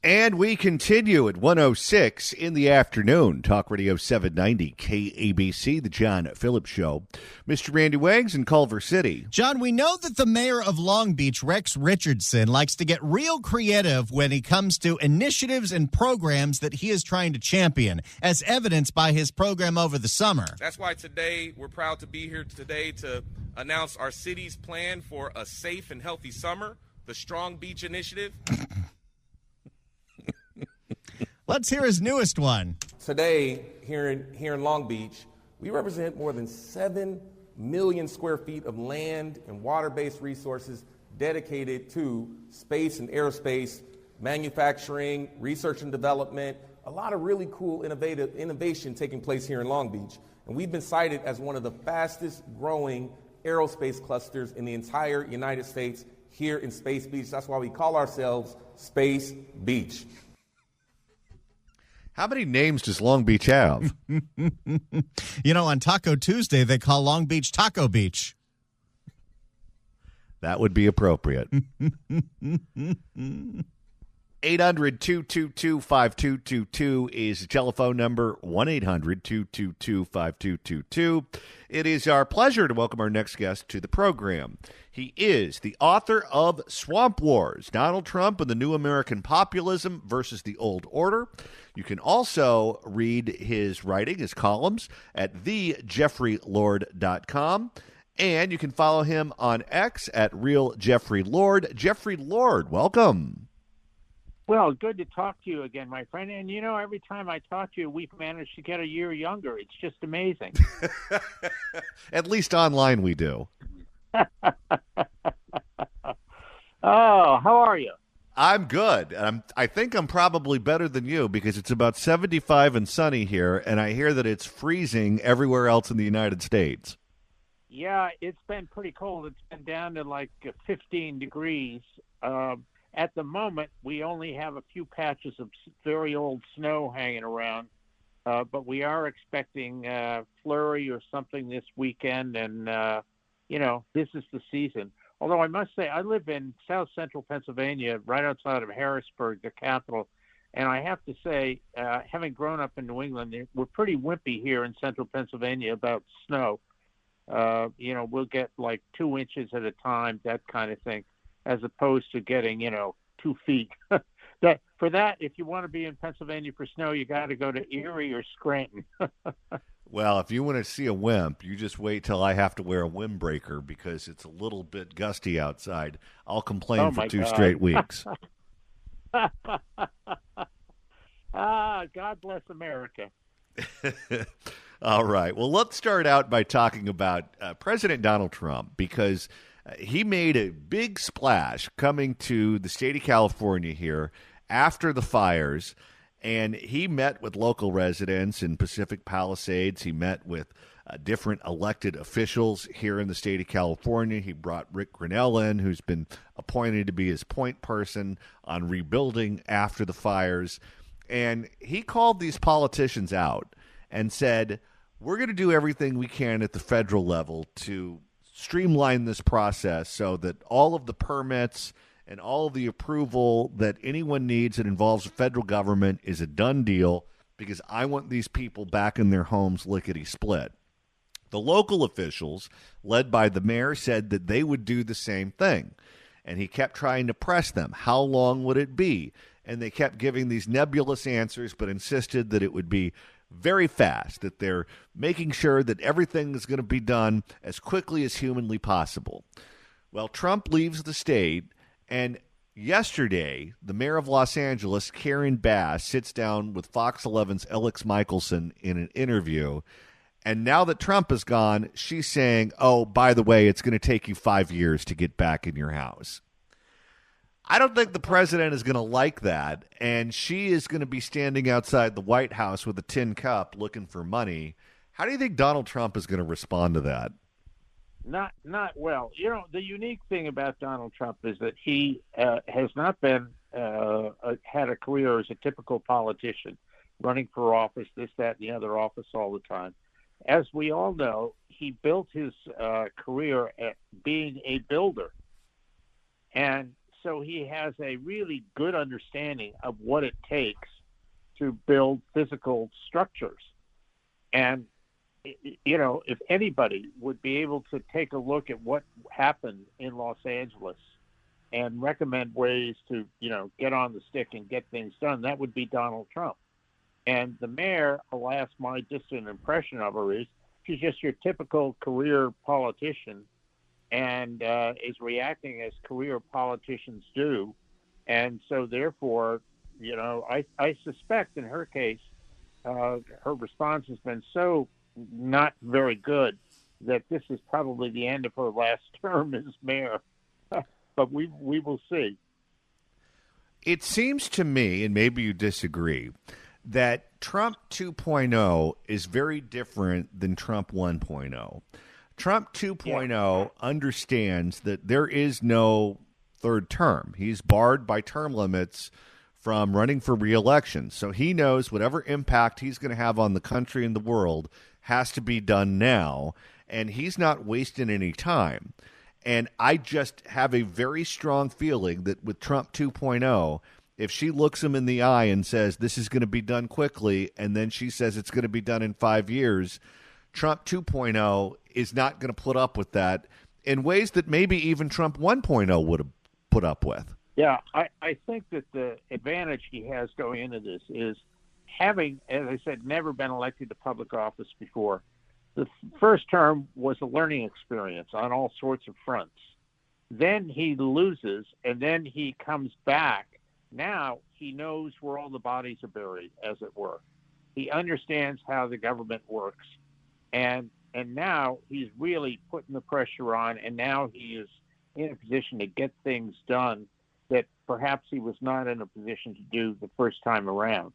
And we continue at 106 in the afternoon. Talk Radio 790 KABC, the John Phillips Show. Mr. Randy Wags in Culver City. John, we know that the mayor of Long Beach, Rex Richardson, likes to get real creative when it comes to initiatives and programs that he is trying to champion, as evidenced by his program over the summer. That's why today we're proud to be here today to announce our city's plan for a safe and healthy summer, the Strong Beach Initiative. Let's hear his newest one. Today, here in Long Beach, we represent more than 7 million square feet of land and water-based resources dedicated to space and aerospace, manufacturing, research and development, a lot of really cool innovation taking place here in Long Beach. And we've been cited as one of the fastest growing aerospace clusters in the entire United States here in Space Beach. That's why we call ourselves Space Beach. How many names does Long Beach have? On Taco Tuesday, they call Long Beach Taco Beach. That would be appropriate. 800-222-5222 is the telephone number, 1-800-222-5222. It is our pleasure to welcome our next guest to the program. He is the author of Swamp Wars, Donald Trump and the New American Populism versus the Old Order. You can also read his writing, his columns, at thejeffreylord.com. And you can follow him on X at RealJeffreyLord. Jeffrey Lord, welcome. Well, good to talk to you again, my friend. And, every time I talk to you, we've managed to get a year younger. It's just amazing. At least online we do. Oh, how are you? I'm good. I think I'm probably better than you because it's about 75 and sunny here, and I hear that it's freezing everywhere else in the United States. Yeah, it's been pretty cold. It's been down to like 15 degrees. At the moment, we only have a few patches of very old snow hanging around, but we are expecting flurry or something this weekend, and, this is the season. Although I must say, I live in south central Pennsylvania, right outside of Harrisburg, the capital, and I have to say, having grown up in New England, we're pretty wimpy here in central Pennsylvania about snow. We'll get like 2 inches at a time, that kind of thing, as opposed to getting, 2 feet. For that, if you want to be in Pennsylvania for snow, you got to go to Erie or Scranton. Well, if you want to see a wimp, you just wait till I have to wear a windbreaker because it's a little bit gusty outside. I'll complain for 2 straight weeks. God bless America. All right. Well, let's start out by talking about President Donald Trump because he made a big splash coming to the state of California here after the fires, and he met with local residents in Pacific Palisades. He met with different elected officials here in the state of California. He brought Rick Grinnell in, who's been appointed to be his point person on rebuilding after the fires. And he called these politicians out and said, we're going to do everything we can at the federal level to streamline this process so that all of the permits and all of the approval that anyone needs that involves the federal government is a done deal because I want these people back in their homes lickety-split. The local officials, led by the mayor, said that they would do the same thing. And he kept trying to press them. How long would it be? And they kept giving these nebulous answers, but insisted that it would be very fast, that they're making sure that everything is going to be done as quickly as humanly possible. Well, Trump leaves the state, and yesterday, the mayor of Los Angeles, Karen Bass, sits down with Fox 11's Alex Michelson in an interview. And now that Trump is gone, she's saying, oh, by the way, it's going to take you 5 years to get back in your house. I don't think the president is going to like that, and she is going to be standing outside the White House with a tin cup looking for money. How do you think Donald Trump is going to respond to that? Not well. The unique thing about Donald Trump is that he has not been had a career as a typical politician, running for office, this, that, and the other office all the time. As we all know, he built his career at being a builder. And so he has a really good understanding of what it takes to build physical structures. And, you know, if anybody would be able to take a look at what happened in Los Angeles and recommend ways to, you know, get on the stick and get things done, that would be Donald Trump. And the mayor, alas, my distant impression of her is she's just your typical career politician and is reacting as career politicians do. And so therefore, you know, I suspect in her case, her response has been so not very good that this is probably the end of her last term as mayor. But we will see. It seems to me, and maybe you disagree, that Trump 2.0 is very different than Trump 1.0. Trump 2.0 understands that there is no third term. He's barred by term limits from running for re-election. So he knows whatever impact he's going to have on the country and the world has to be done now, and he's not wasting any time. And I just have a very strong feeling that with Trump 2.0, if she looks him in the eye and says this is going to be done quickly, and then she says it's going to be done in 5 years, Trump 2.0 is not going to put up with that in ways that maybe even Trump 1.0 would have put up with. Yeah, I think that the advantage he has going into this is having, as I said, never been elected to public office before. The first term was a learning experience on all sorts of fronts. Then he loses, and then he comes back. Now he knows where all the bodies are buried, as it were. He understands how the government works. And now he's really putting the pressure on, and now he is in a position to get things done that perhaps he was not in a position to do the first time around.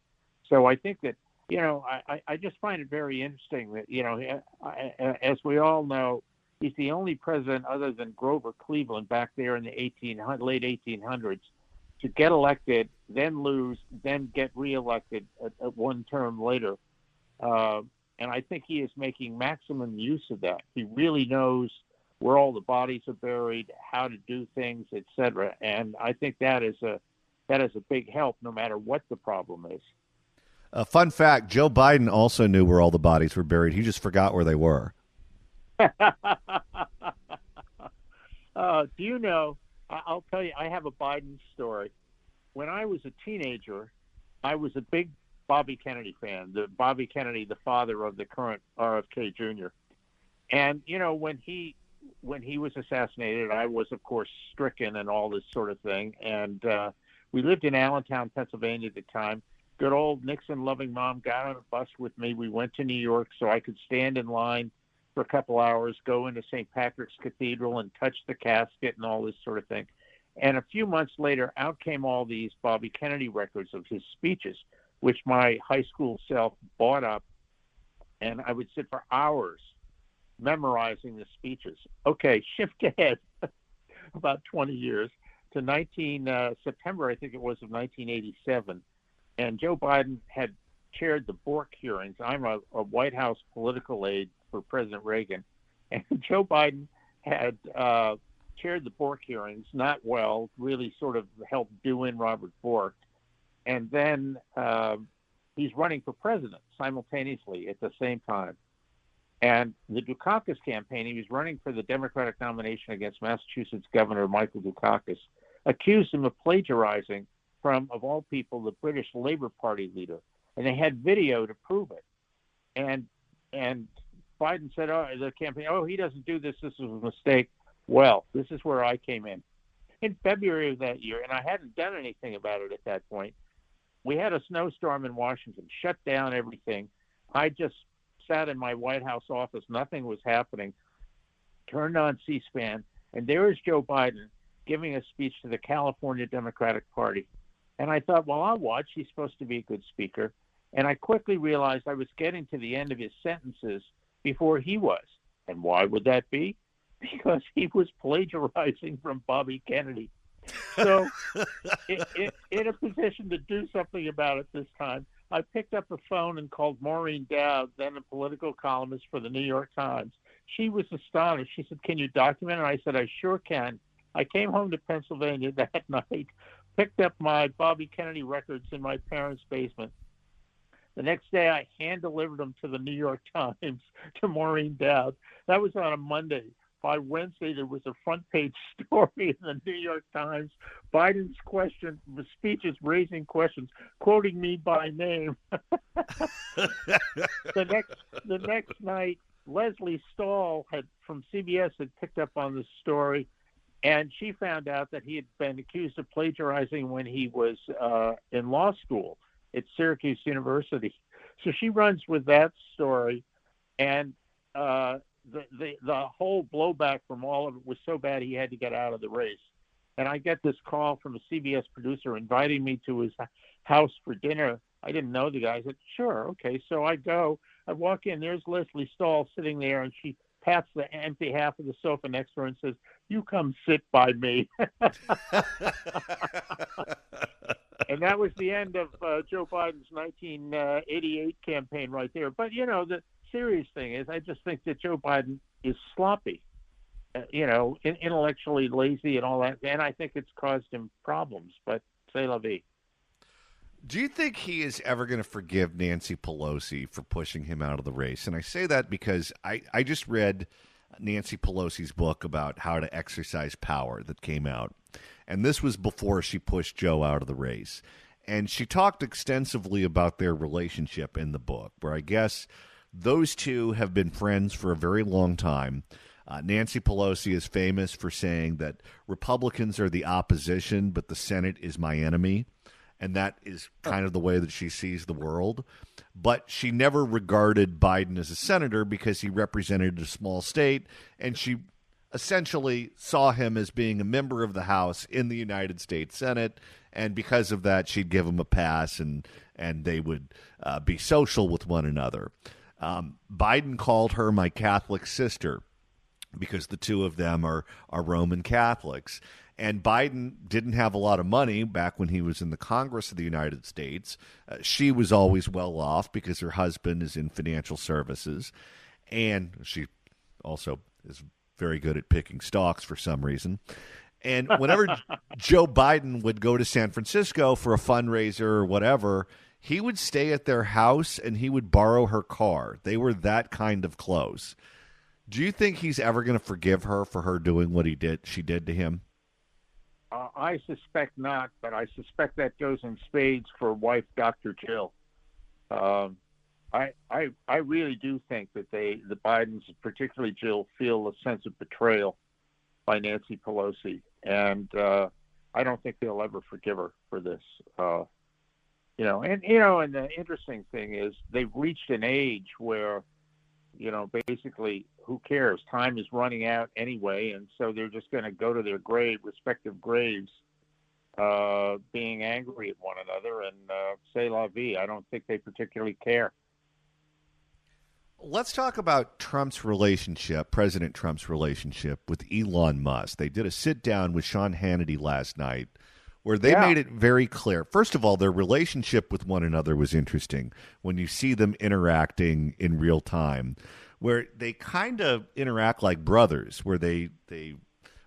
So I think that, you know, I just find it very interesting that, you know, as we all know, he's the only president other than Grover Cleveland back there in the late 1800s to get elected, then lose, then get reelected at one term later. And I think he is making maximum use of that. He really knows where all the bodies are buried, how to do things, etc. And I think that is a big help no matter what the problem is. A fun fact, Joe Biden also knew where all the bodies were buried. He just forgot where they were. Do you know, I'll tell you, I have a Biden story. When I was a teenager, I was a big Bobby Kennedy fan, Bobby Kennedy, the father of the current RFK Jr. And, you know, when he was assassinated, I was, of course, stricken and all this sort of thing. And we lived in Allentown, Pennsylvania at the time. Good old Nixon-loving mom got on a bus with me. We went to New York so I could stand in line for a couple hours, go into St. Patrick's Cathedral and touch the casket and all this sort of thing. And a few months later, out came all these Bobby Kennedy records of his speeches, which my high school self bought up. And I would sit for hours memorizing the speeches. Okay, shift ahead about 20 years to September, I think it was, of 1987. And Joe Biden had chaired the Bork hearings. I'm a White House political aide for President Reagan. And Joe Biden had chaired the Bork hearings, not well, really sort of helped do in Robert Bork. And then he's running for president simultaneously at the same time. And the Dukakis campaign, he was running for the Democratic nomination against Massachusetts Governor Michael Dukakis, accused him of plagiarizing from, of all people, the British Labour Party leader. And they had video to prove it. And Biden said, the campaign, he doesn't do this. This was a mistake. Well, this is where I came in. In February of that year, and I hadn't done anything about it at that point, we had a snowstorm in Washington, shut down everything. I just sat in my White House office. Nothing was happening. Turned on C-SPAN, and there is Joe Biden giving a speech to the California Democratic Party. And I thought, well, I'll watch. He's supposed to be a good speaker. And I quickly realized I was getting to the end of his sentences before he was. And why would that be? Because he was plagiarizing from Bobby Kennedy. So in a position to do something about it this time, I picked up the phone and called Maureen Dowd, then a political columnist for the New York Times. She was astonished. She said, "Can you document it?" I said, "I sure can. I came home to Pennsylvania that night, picked up my Bobby Kennedy records in my parents' basement. The next day, I hand-delivered them to the New York Times, to Maureen Dowd. That was on a Monday. By Wednesday, there was a front-page story in the New York Times. Biden's speeches raising questions, quoting me by name. The next night, Leslie Stahl from CBS had picked up on the story, and she found out that he had been accused of plagiarizing when he was in law school at Syracuse University. So she runs with that story, and the whole blowback from all of it was so bad he had to get out of the race. And I get this call from a CBS producer inviting me to his house for dinner. I didn't know the guy. I said, sure, okay. So I go. I walk in. There's Leslie Stahl sitting there, and she pats the empty half of the sofa next to her and says, you come sit by me. And that was the end of Joe Biden's 1988 campaign right there. But, the serious thing is I just think that Joe Biden is sloppy, intellectually lazy and all that. And I think it's caused him problems. But c'est la vie. Do you think he is ever going to forgive Nancy Pelosi for pushing him out of the race? And I say that because I just read Nancy Pelosi's book about how to exercise power that came out. And this was before she pushed Joe out of the race. And she talked extensively about their relationship in the book, where I guess those two have been friends for a very long time. Nancy Pelosi is famous for saying that Republicans are the opposition, but the Senate is my enemy. And that is kind of the way that she sees the world. But she never regarded Biden as a senator because he represented a small state, and she essentially saw him as being a member of the House in the United States Senate, and because of that, she'd give him a pass, and they would be social with one another. Biden called her my Catholic sister because the two of them are Roman Catholics. And Biden didn't have a lot of money back when he was in the Congress of the United States. She was always well off because her husband is in financial services. And she also is very good at picking stocks for some reason. And whenever Joe Biden would go to San Francisco for a fundraiser or whatever, he would stay at their house and he would borrow her car. They were that kind of close. Do you think he's ever going to forgive her for her doing what she did to him? I suspect not, but I suspect that goes in spades for wife Dr. Jill. I really do think that the Bidens, particularly Jill, feel a sense of betrayal by Nancy Pelosi, and I don't think they'll ever forgive her for this. And the interesting thing is they've reached an age where, basically, who cares? Time is running out anyway, and so they're just going to go to their respective graves, being angry at one another, and c'est la vie. I don't think they particularly care. Let's talk about President Trump's relationship with Elon Musk. They did a sit-down with Sean Hannity last night where they made it very clear. First of all, their relationship with one another was interesting when you see them interacting in real time, where they kind of interact like brothers, where they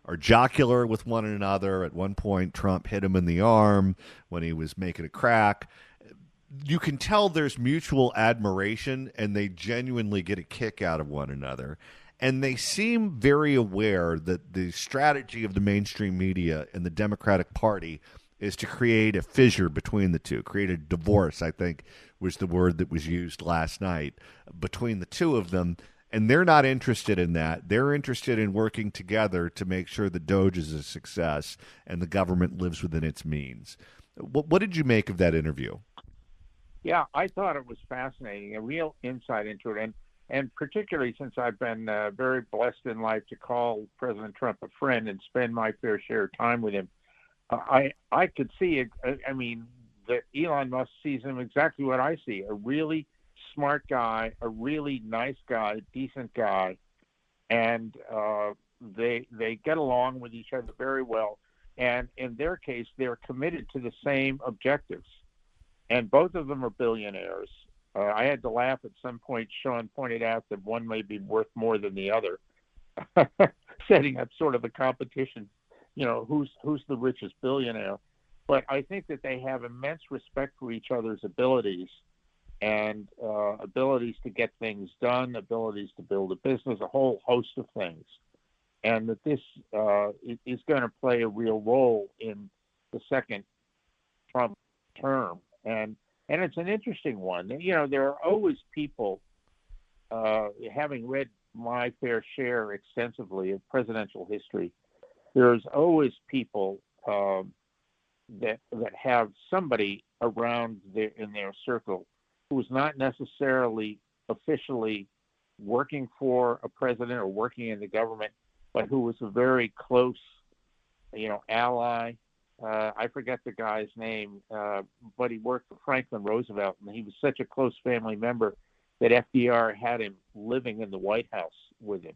are jocular with one another. At one point, Trump hit him in the arm when he was making a crack. You can tell there's mutual admiration, and they genuinely get a kick out of one another. And they seem very aware that the strategy of the mainstream media and the Democratic Party is to create a fissure between the two, create a divorce, I think was the word that was used last night, between the two of them. And they're not interested in that. They're interested in working together to make sure the Doge is a success and the government lives within its means. What did you make of that interview? Yeah, I thought it was fascinating, a real insight into it. And particularly since I've been very blessed in life to call President Trump a friend and spend my fair share of time with him, I could see it. I mean, that Elon Musk sees him exactly what I see, a really smart guy, a really nice guy, decent guy. And they get along with each other very well. And in their case, they're committed to the same objectives. And both of them are billionaires. I had to laugh at some point. Sean pointed out that one may be worth more than the other, setting up sort of a competition who's the richest billionaire. But I think that they have immense respect for each other's abilities and abilities to get things done, abilities to build a business, a whole host of things. And that this is going to play a real role in the second Trump term. And it's an interesting one. There are always people, having read my fair share extensively of presidential history, there's always people that have somebody around in their circle who's not necessarily officially working for a president or working in the government, but who was a very close, ally. I forget the guy's name, but he worked for Franklin Roosevelt, and he was such a close family member that FDR had him living in the White House with him.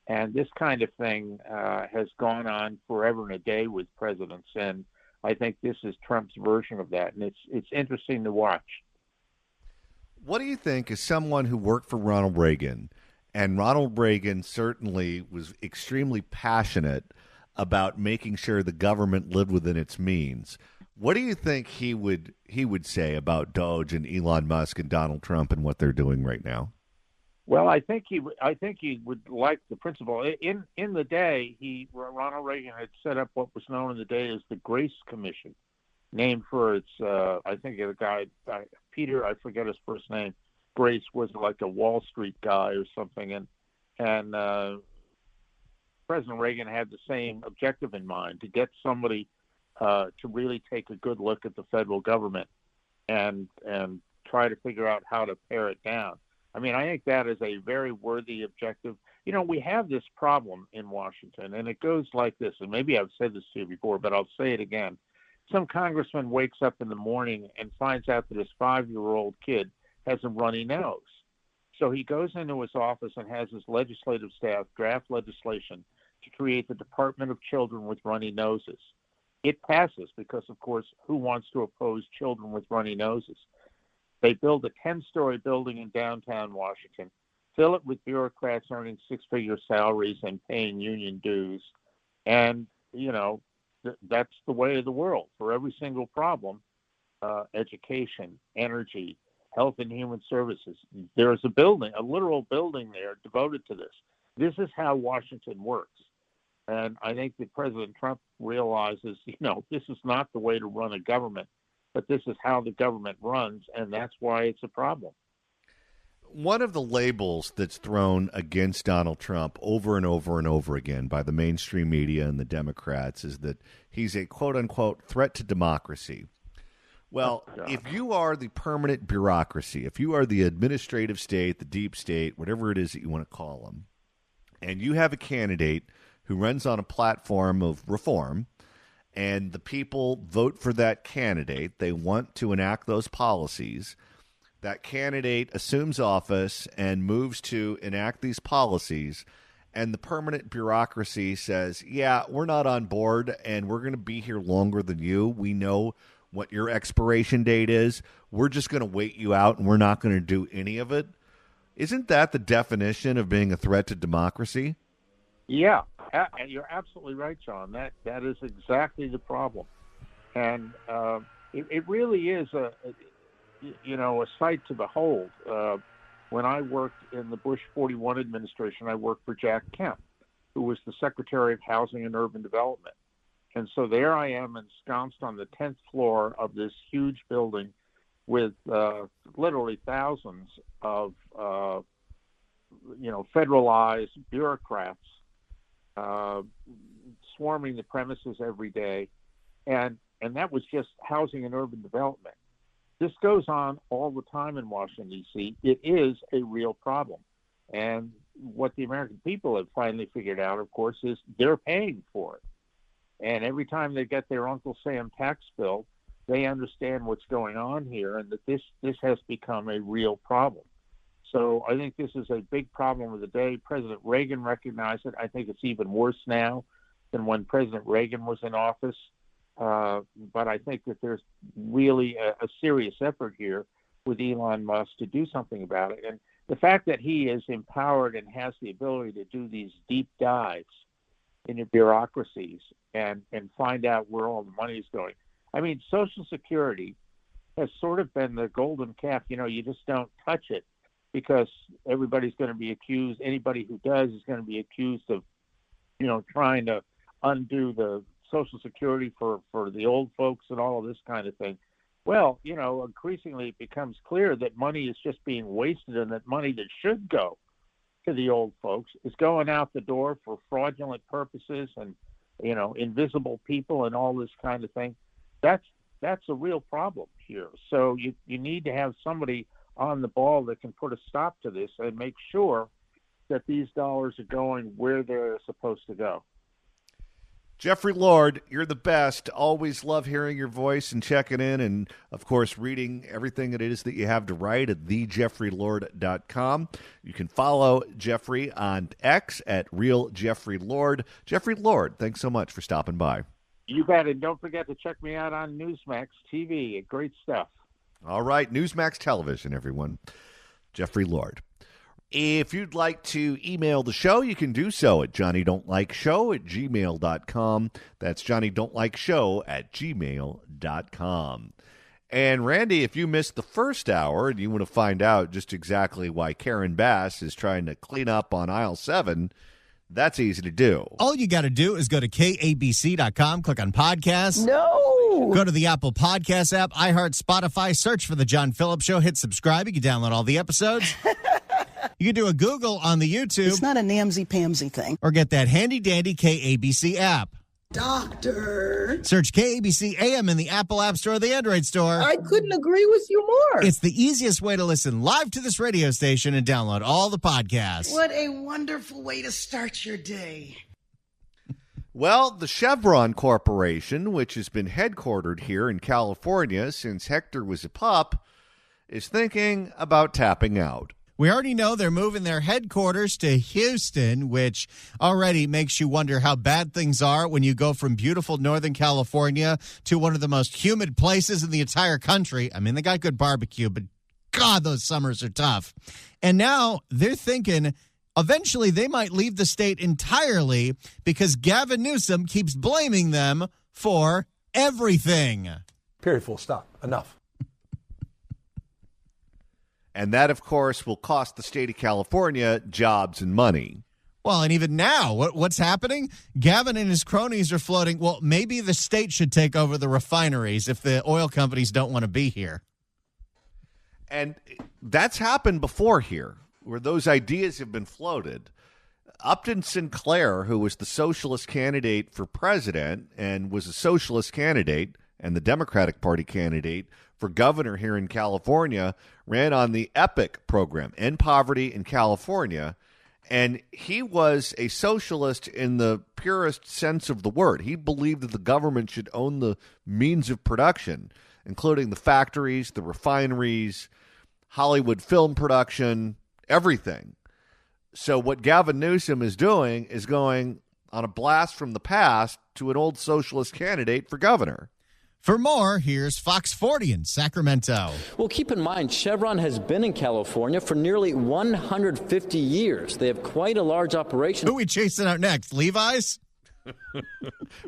And this kind of thing has gone on forever and a day with presidents, and I think this is Trump's version of that, and it's interesting to watch. What do you think, as someone who worked for Ronald Reagan, and Ronald Reagan certainly was extremely passionate about making sure the government lived within its means, what do you think he would say about Doge and Elon Musk and Donald Trump and what they're doing right now? Well, I think he would like the principle. In the day, Ronald Reagan had set up what was known in the day as the Grace Commission, named for its I think the guy Peter, I forget his first name. Grace was like a Wall Street guy or something, and President Reagan had the same objective in mind, to get somebody to really take a good look at the federal government and try to figure out how to pare it down. I mean, I think that is a very worthy objective. We have this problem in Washington, and it goes like this, and maybe I've said this to you before, but I'll say it again. Some congressman wakes up in the morning and finds out that his 5-year-old kid has a runny nose. So he goes into his office and has his legislative staff draft legislation to create the Department of Children with Runny Noses. It passes because, of course, who wants to oppose children with runny noses? They build a 10-story building in downtown Washington, fill it with bureaucrats earning 6-figure salaries and paying union dues. And, that's the way of the world for every single problem, education, energy, health and human services. There's a literal building there devoted to this. This is how Washington works. And I think that President Trump realizes, this is not the way to run a government, but this is how the government runs, and that's why it's a problem. One of the labels that's thrown against Donald Trump over and over and over again by the mainstream media and the Democrats is that he's a quote-unquote threat to democracy. Well, if you are the permanent bureaucracy, if you are the administrative state, the deep state, whatever it is that you want to call them, and you have a candidate who runs on a platform of reform, and the people vote for that candidate, they want to enact those policies, that candidate assumes office and moves to enact these policies, and the permanent bureaucracy says, yeah, we're not on board, and we're going to be here longer than you. We know what your expiration date is. We're just going to wait you out, and we're not going to do any of it. Isn't that the definition of being a threat to democracy? Yeah, you're absolutely right, John. That is exactly the problem. And it really is a sight to behold. When I worked in the Bush 41 administration, I worked for Jack Kemp, who was the Secretary of Housing and Urban Development. And so there I am ensconced on the 10th floor of this huge building with literally thousands of, federalized bureaucrats swarming the premises every day. And that was just housing and urban development. This goes on all the time in Washington, D.C. It is a real problem. And what the American people have finally figured out, of course, is they're paying for it. And every time they get their Uncle Sam tax bill, they understand what's going on here and that this has become a real problem. So I think this is a big problem of the day. President Reagan recognized it. I think it's even worse now than when President Reagan was in office. But I think that there's really a serious effort here with Elon Musk to do something about it. And the fact that he is empowered and has the ability to do these deep dives in your bureaucracies and find out where all the money is going. I mean, Social Security has sort of been the golden calf. You just don't touch it because everybody's going to be accused. Anybody who does is going to be accused of, trying to undo the Social Security for the old folks and all of this kind of thing. Well, increasingly it becomes clear that money is just being wasted and that money that should go to the old folks is going out the door for fraudulent purposes and, invisible people and all this kind of thing. That's a real problem here. So you need to have somebody on the ball that can put a stop to this and make sure that these dollars are going where they're supposed to go. Jeffrey Lord, you're the best. Always love hearing your voice and checking in and, of course, reading everything it is that you have to write at thejeffreylord.com. You can follow Jeffrey on X at RealJeffreyLord. Jeffrey Lord, thanks so much for stopping by. You bet, and don't forget to check me out on Newsmax TV. Great stuff. All right, Newsmax Television, everyone. Jeffrey Lord. If you'd like to email the show, you can do so at johnnydon'tlikeshow@gmail.com. That's johnnydon'tlikeshow@gmail.com. And Randy, if you missed the first hour and you want to find out just exactly why Karen Bass is trying to clean up on aisle 7, that's easy to do. All you got to do is go to KABC.com, click on podcast. No! Go to the Apple Podcast app, iHeart, Spotify, search for The John Phillips Show, hit subscribe. You can download all the episodes. You can do a Google on the YouTube. It's not a namsy-pamsy thing. Or get that handy-dandy KABC app. Doctor. Search KABC AM in the Apple App Store or the Android Store. I couldn't agree with you more. It's the easiest way to listen live to this radio station and download all the podcasts. What a wonderful way to start your day. Well, the Chevron Corporation, which has been headquartered here in California since Hector was a pup, is thinking about tapping out. We already know they're moving their headquarters to Houston, which already makes you wonder how bad things are when you go from beautiful Northern California to one of the most humid places in the entire country. I mean, they got good barbecue, but God, those summers are tough. And now they're thinking eventually they might leave the state entirely because Gavin Newsom keeps blaming them for everything. Period, full stop. Enough. And that, of course, will cost the state of California jobs and money. Well, and even now, what's happening? Gavin and his cronies are floating, well, maybe the state should take over the refineries if the oil companies don't want to be here. And that's happened before here, where those ideas have been floated. Upton Sinclair, who was the socialist candidate for president and was a socialist candidate and the Democratic Party candidate for governor here in California, ran on the EPIC program, End Poverty in California, and he was a socialist in the purest sense of the word. He believed that the government should own the means of production, including the factories, the refineries, Hollywood film production, everything. So what Gavin Newsom is doing is going on a blast from the past to an old socialist candidate for governor. For more, here's Fox 40 in Sacramento. Well, keep in mind, Chevron has been in California for nearly 150 years. They have quite a large operation. Who are we chasing out next? Levi's?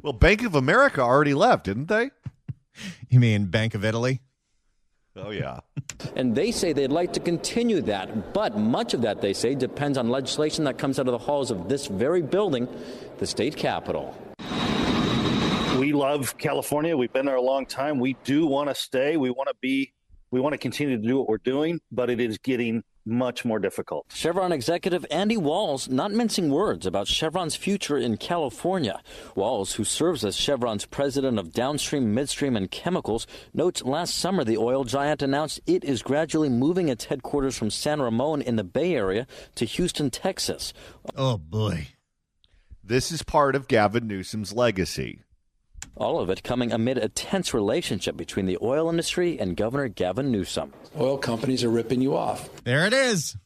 Well, Bank of America already left, didn't they? You mean Bank of Italy? Oh, yeah. And they say they'd like to continue that. But much of that, they say, depends on legislation that comes out of the halls of this very building, the state capitol. We love California. We've been there a long time. We do want to stay. We want to continue to do what we're doing, but it is getting much more difficult. Chevron executive Andy Walls not mincing words about Chevron's future in California. Walls, who serves as Chevron's president of downstream, midstream, and chemicals, notes last summer the oil giant announced it is gradually moving its headquarters from San Ramon in the Bay Area to Houston, Texas. Oh, boy. This is part of Gavin Newsom's legacy. All of it coming amid a tense relationship between the oil industry and Governor Gavin Newsom. Oil companies are ripping you off. There it is.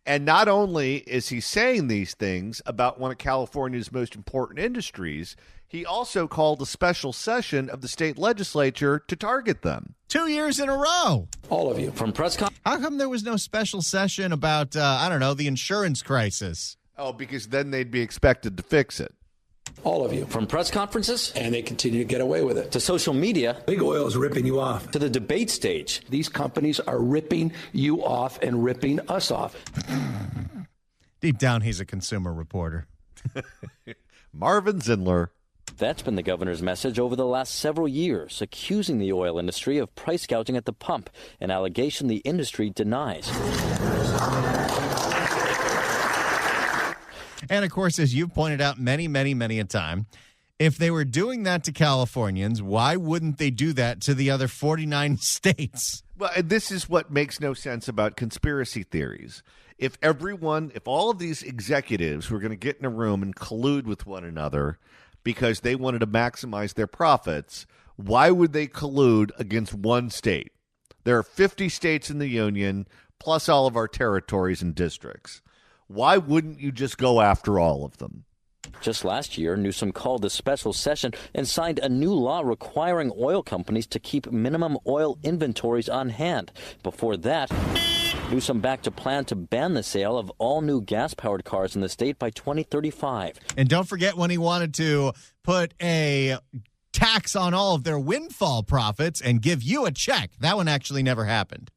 And not only is he saying these things about one of California's most important industries, he also called a special session of the state legislature to target them. 2 years in a row. All of you. From press conference. How come there was no special session about, the insurance crisis? Oh, because then they'd be expected to fix it. All of you. From press conferences And they continue to get away with it. to social media Big oil is ripping you off. to the debate stage. These companies are ripping you off and ripping us off. Deep down, he's a consumer reporter. Marvin Zindler. That's been the governor's message over the last several years, accusing the oil industry of price gouging at the pump, an allegation the industry denies. And, of course, as you've pointed out many, many, many a time, if they were doing that to Californians, why wouldn't they do that to the other 49 states? Well, and this is what makes no sense about conspiracy theories. If all of these executives were going to get in a room and collude with one another because they wanted to maximize their profits, why would they collude against one state? There are 50 states in the union, plus all of our territories and districts. Why wouldn't you just go after all of them? Just last year, Newsom called a special session and signed a new law requiring oil companies to keep minimum oil inventories on hand. Before that, Newsom backed a plan to ban the sale of all new gas-powered cars in the state by 2035. And don't forget when he wanted to put a tax on all of their windfall profits and give you a check. That one actually never happened.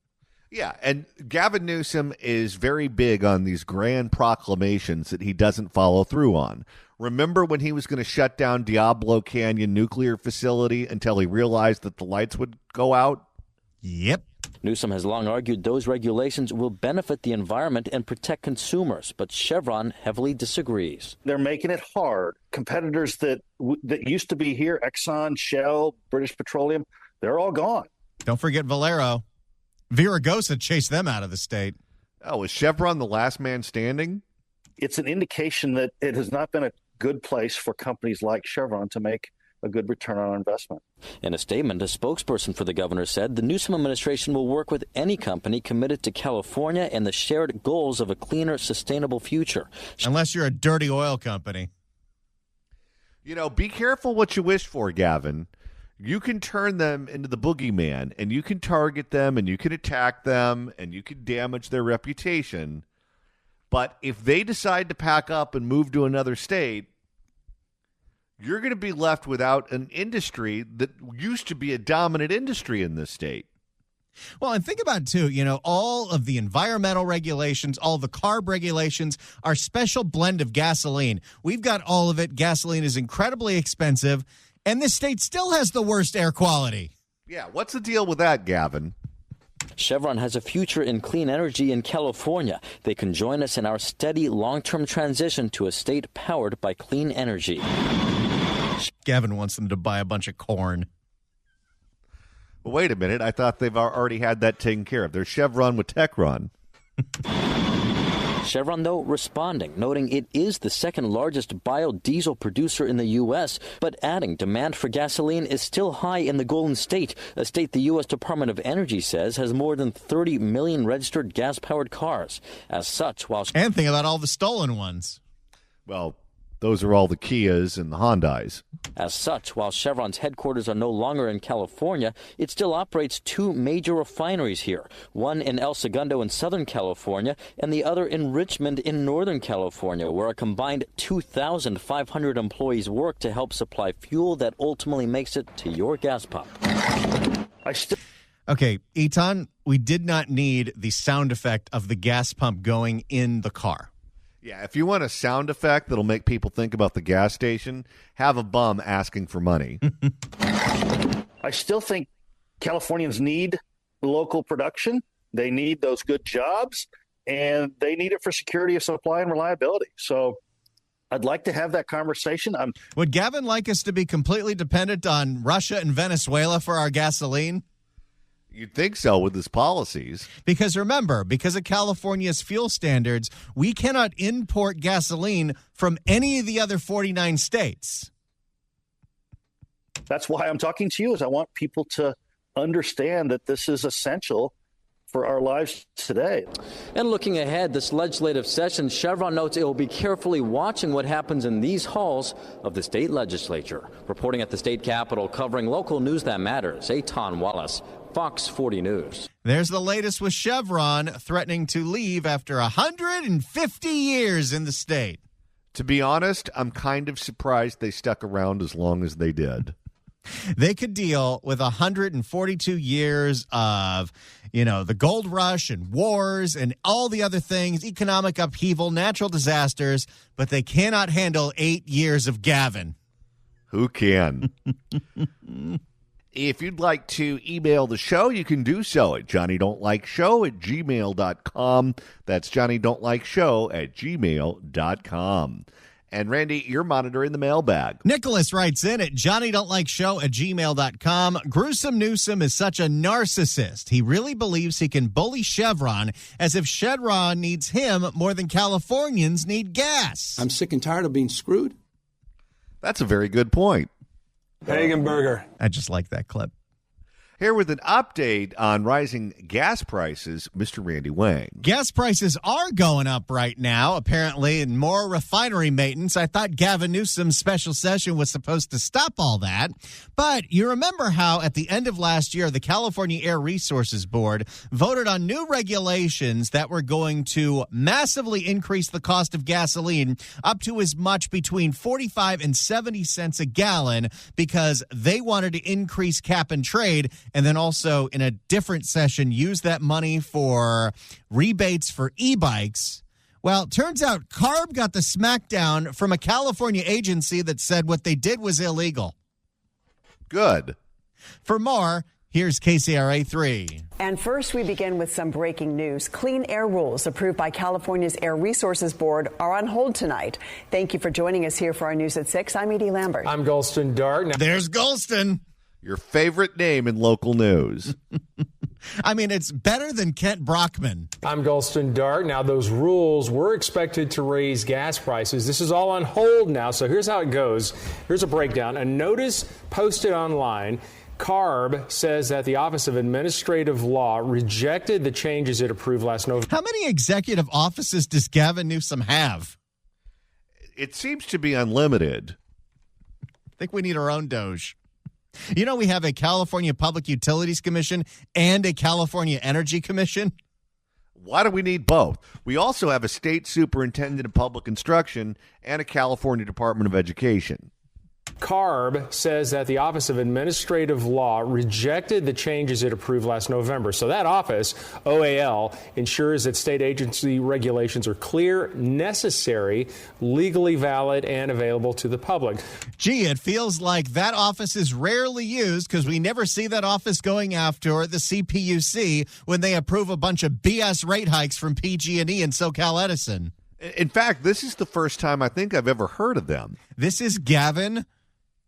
Yeah, and Gavin Newsom is very big on these grand proclamations that he doesn't follow through on. Remember when he was going to shut down Diablo Canyon nuclear facility until he realized that the lights would go out? Yep. Newsom has long argued those regulations will benefit the environment and protect consumers, but Chevron heavily disagrees. They're making it hard. Competitors that used to be here, Exxon, Shell, British Petroleum, they're all gone. Don't forget Valero. Viragosa chased them out of the state. Oh, is Chevron the last man standing? It's an indication that it has not been a good place for companies like Chevron to make a good return on investment. In a statement, a spokesperson for the governor said the Newsom administration will work with any company committed to California and the shared goals of a cleaner, sustainable future. Unless you're a dirty oil company. You know, be careful what you wish for, Gavin. You can turn them into the boogeyman, and you can target them, and you can attack them, and you can damage their reputation. But if they decide to pack up and move to another state, you're going to be left without an industry that used to be a dominant industry in this state. Well, and think about, too, all of the environmental regulations, all the CARB regulations, our special blend of gasoline. We've got all of it. Gasoline is incredibly expensive. And this state still has the worst air quality. Yeah, what's the deal with that, Gavin? Chevron has a future in clean energy in California. They can join us in our steady long-term transition to a state powered by clean energy. Gavin wants them to buy a bunch of corn. Well, wait a minute. I thought they've already had that taken care of. There's Chevron with Techron. Chevron, though, responding, noting it is the second largest biodiesel producer in the U.S., but adding demand for gasoline is still high in the Golden State, a state the U.S. Department of Energy says has more than 30 million registered gas-powered cars. As such, while... And think about all the stolen ones. Well, those are all the Kias and the Hondais. As such, while Chevron's headquarters are no longer in California, it still operates two major refineries here, one in El Segundo in Southern California and the other in Richmond in Northern California, where a combined 2,500 employees work to help supply fuel that ultimately makes it to your gas pump. Okay, Etan, we did not need the sound effect of the gas pump going in the car. Yeah, if you want a sound effect that'll make people think about the gas station, have a bum asking for money. I still think Californians need local production. They need those good jobs, and they need it for security of supply and reliability. So I'd like to have that conversation. Would Gavin like us to be completely dependent on Russia and Venezuela for our gasoline? You'd think so with his policies. Because remember, because of California's fuel standards, we cannot import gasoline from any of the other 49 states. That's why I'm talking to you, is I want people to understand that this is essential for our lives today. And looking ahead, this legislative session, Chevron notes it will be carefully watching what happens in these halls of the state legislature. Reporting at the state capitol, covering local news that matters, Etan Wallace, Fox 40 News. There's the latest with Chevron threatening to leave after 150 years in the state. To be honest, I'm kind of surprised they stuck around as long as they did. They could deal with 142 years of, the gold rush and wars and all the other things, economic upheaval, natural disasters, but they cannot handle 8 years of Gavin. Who can? If you'd like to email the show, you can do so at johnnydon'tlikeshow@gmail.com. That's johnnydon'tlikeshow@gmail.com. And Randy, you're monitoring the mailbag. Nicholas writes in at johnnydon'tlikeshow@gmail.com. Gruesome Newsom is such a narcissist. He really believes he can bully Chevron as if Chevron needs him more than Californians need gas. I'm sick and tired of being screwed. That's a very good point. Hagenberger. I just like that clip. Here with an update on rising gas prices, Mr. Randy Wang. Gas prices are going up right now, apparently, and more refinery maintenance. I thought Gavin Newsom's special session was supposed to stop all that. But you remember how at the end of last year, the California Air Resources Board voted on new regulations that were going to massively increase the cost of gasoline up to as much between 45 and 70 cents a gallon because they wanted to increase cap and trade. And then also in a different session, use that money for rebates for e-bikes. Well, it turns out CARB got the smackdown from a California agency that said what they did was illegal. Good. For more, here's KCRA 3. And first, we begin with some breaking news. Clean air rules approved by California's Air Resources Board are on hold tonight. Thank you for joining us here for our News at 6. I'm Edie Lambert. I'm Golston Dart. There's Golston. Your favorite name in local news. I mean, it's better than Kent Brockman. I'm Golston Dart. Now, those rules were expected to raise gas prices. This is all on hold now, so here's how it goes. Here's a breakdown. A notice posted online. CARB says that the Office of Administrative Law rejected the changes it approved last November. How many executive offices does Gavin Newsom have? It seems to be unlimited. I think we need our own Doge. You know, we have a California Public Utilities Commission and a California Energy Commission. Why do we need both? We also have a state superintendent of public instruction and a California Department of Education. CARB says that the Office of Administrative Law rejected the changes it approved last November. So that office, OAL, ensures that state agency regulations are clear, necessary, legally valid, and available to the public. Gee, it feels like that office is rarely used because we never see that office going after the CPUC when they approve a bunch of BS rate hikes from PG&E and SoCal Edison. In fact, this is the first time I think I've ever heard of them. This is Gavin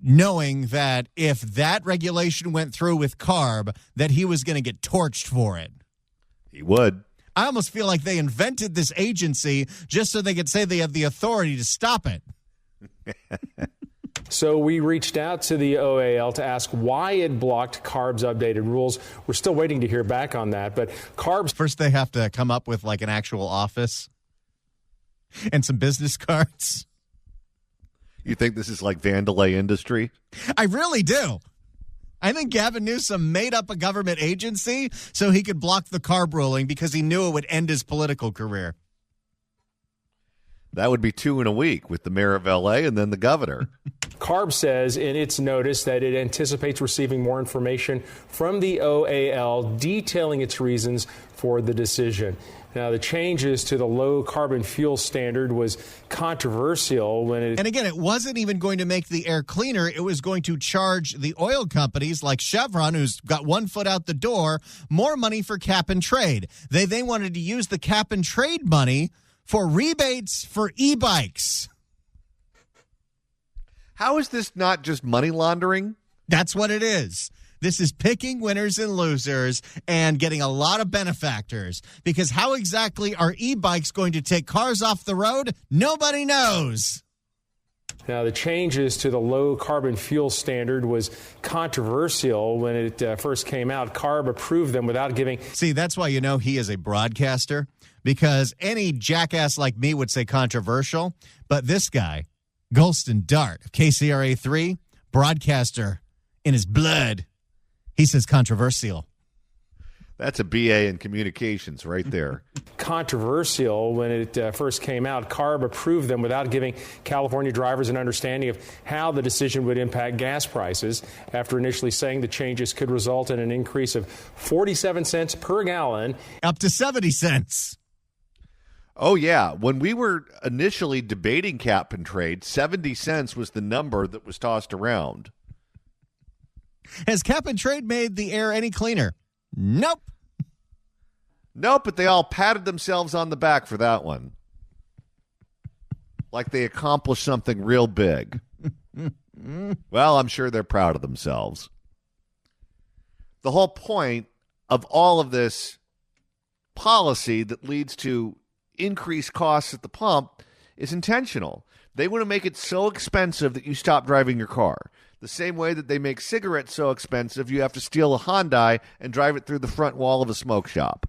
knowing that if that regulation went through with CARB, that he was going to get torched for it. He would. I almost feel like they invented this agency just so they could say they have the authority to stop it. So we reached out to the OAL to ask why it blocked CARB's updated rules. We're still waiting to hear back on that, but CARB's... First, they have to come up with like an actual office and some business cards. You think this is like Vandelay Industry? I really do. I think Gavin Newsom made up a government agency so he could block the CARB ruling because he knew it would end his political career. That would be 2 in a week with the mayor of L.A. and then the governor. CARB says in its notice that it anticipates receiving more information from the OAL detailing its reasons for the decision. Now, the changes to the low carbon fuel standard was controversial when it... And again, it wasn't even going to make the air cleaner. It was going to charge the oil companies like Chevron, who's got one foot out the door, more money for cap and trade. They wanted to use the cap and trade money for rebates for e-bikes. How is this not just money laundering? That's what it is. This is picking winners and losers and getting a lot of benefactors. Because how exactly are e-bikes going to take cars off the road? Nobody knows. Now, the changes to the low carbon fuel standard was controversial when it first came out. CARB approved them without giving... See, that's why you know he is a broadcaster, because any jackass like me would say controversial. But this guy, Golston Dart of KCRA 3, broadcaster in his blood, he says controversial. That's a BA in communications right there. controversial when it first came out. CARB approved them without giving California drivers an understanding of how the decision would impact gas prices, after initially saying the changes could result in an increase of 47 cents per gallon. Up to 70 cents. Oh, yeah. When we were initially debating cap and trade, 70 cents was the number that was tossed around. Has cap and trade made the air any cleaner? Nope. Nope, but they all patted themselves on the back for that one. Like they accomplished something real big. Well, I'm sure they're proud of themselves. The whole point of all of this policy that leads to increased costs at the pump is intentional. They want to make it so expensive that you stop driving your car. The same way that they make cigarettes so expensive you have to steal a Hyundai and drive it through the front wall of a smoke shop.